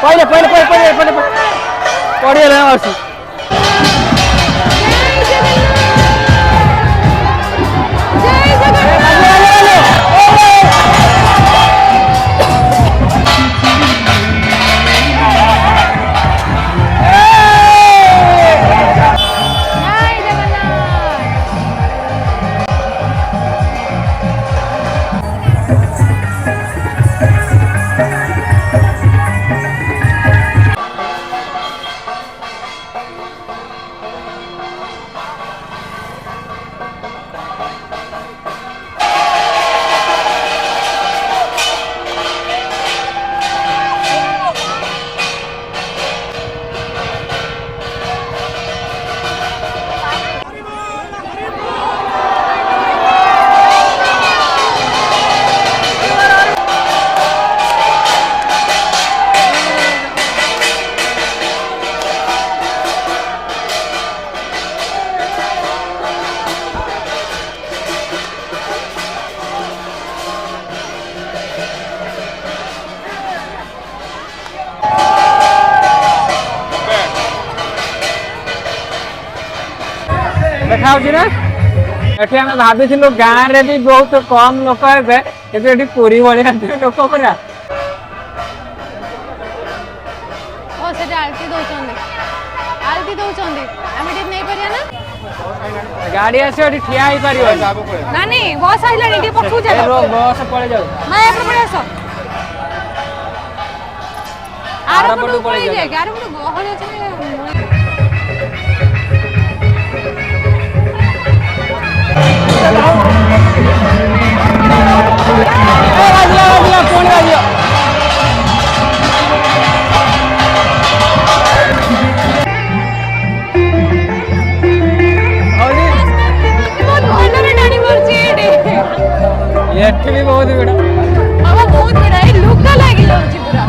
पहिले पहिले पहिले पहिले पहिले पढिहाल्यो अर्सी देखा ना एठी हम भाभी गाँव रे भी बहुत कम लोक हे पूरी भाया लोक पूरा गाड़ी आसे ठिया ही पार बस आइलानी बस पड़े जाऊ भी बहुत भिड़ बहुत भिड़ लुक लगी पूरा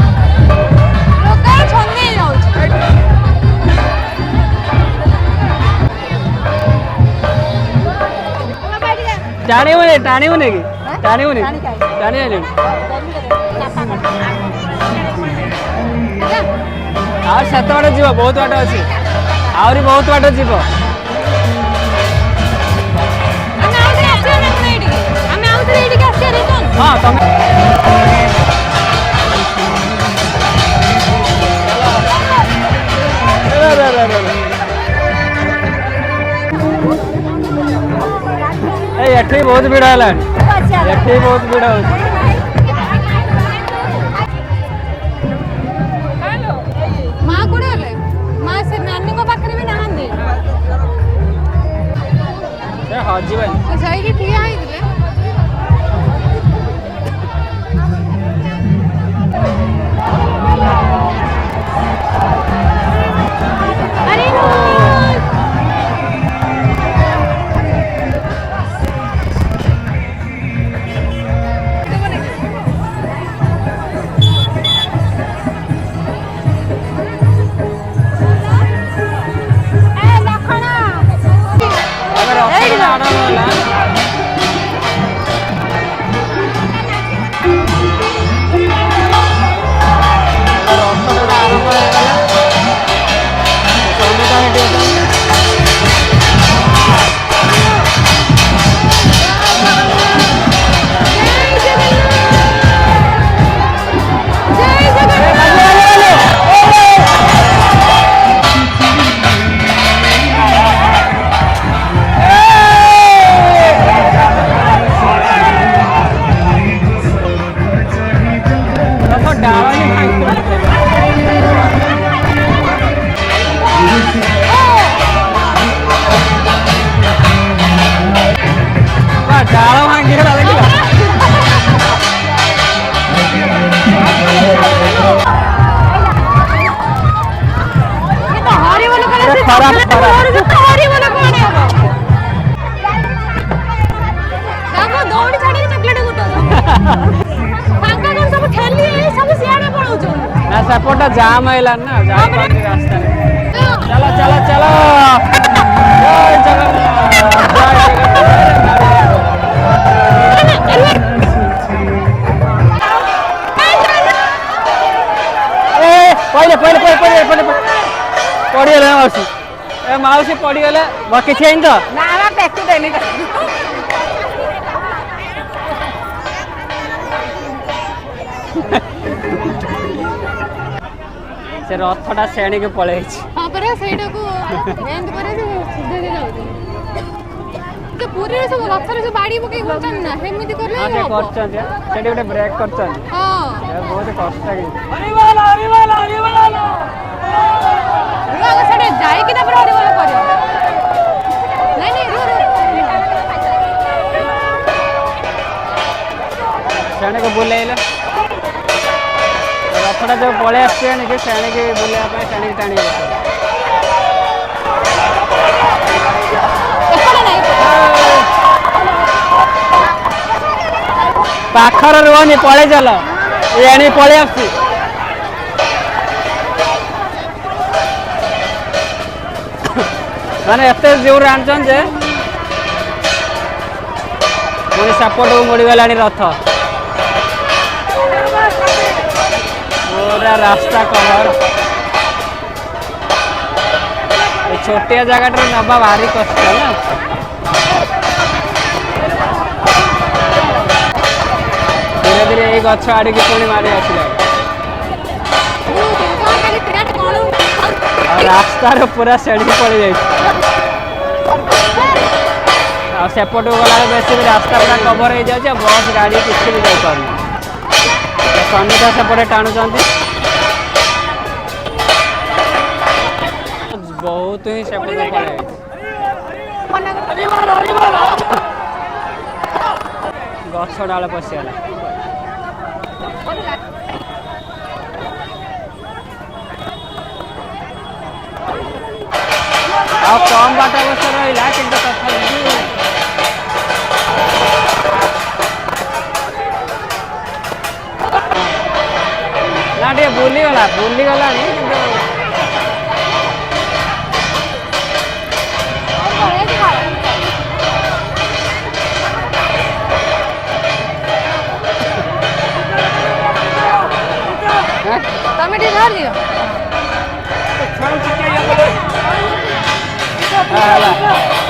लोक छंगे टाणी होने की टाणी होने टाणी आले और 7 बाट जीव बहुत बाट अच्छी आहरी बहुत बाट जीव हाँ तुम एठी बहुत भिड़ है एठी बहुत भिड़ हो माँ कोड़े हले माँ से नानी को पाखरे भी नहांदी से हाजी भाई अच्छा ये ठिया है दिले अरे सपोर्ट जाम है ना जाम रास्ता चलो चलो चलो जय जगन्नाथ जय जगन्नाथ पहिले पहिले पहिले पहिले पहिले पडिगले माउसी ए माउसी पडिगले बाकी छैन त ना ना टेक्टु देनी से रथटा श्रेणी के पळे हां पर सेटा को एंड पर से सीधे दे जाउती के पूरी रे सब रथरे से बाड़ी पके होतन ना हेमिति करले हां से करछन सेठी गोटे ब्रेक करछन हां ए बहुत कष्ट के लोग सेटे जाई कि ना पर हरि वाला करियो नहीं नहीं रो श्रेणी को बुलेइले रथटा जो पळे आछे कि श्रेणी के बुलेया पे श्रेणी के टाणी पाखर रुहनी पळे चल एणी पळे आसी माने एते जोर आनछन जे पुणी सपोर्ट को मुड़ी गलानी रथ पूरा रास्ता कवर छोटिया जगह नबा भारी कष्ट है ना धीरे धीरे यही गछ आड़ की पुणी मारी आसला रास्ता पूरा सेड़ी पड़ जाए सेपट गला बेस भी रास्ता पूरा कवर हो जाए बस गाड़ी किसी भी जापर सन्निधा सेपटे टाणुंट बहुत ही सेपटे पड़े गछ डाल पशिगला आ कम बाट अवश्य रहा कि ना टे बुलीगला तमे टी धर दियो हाँ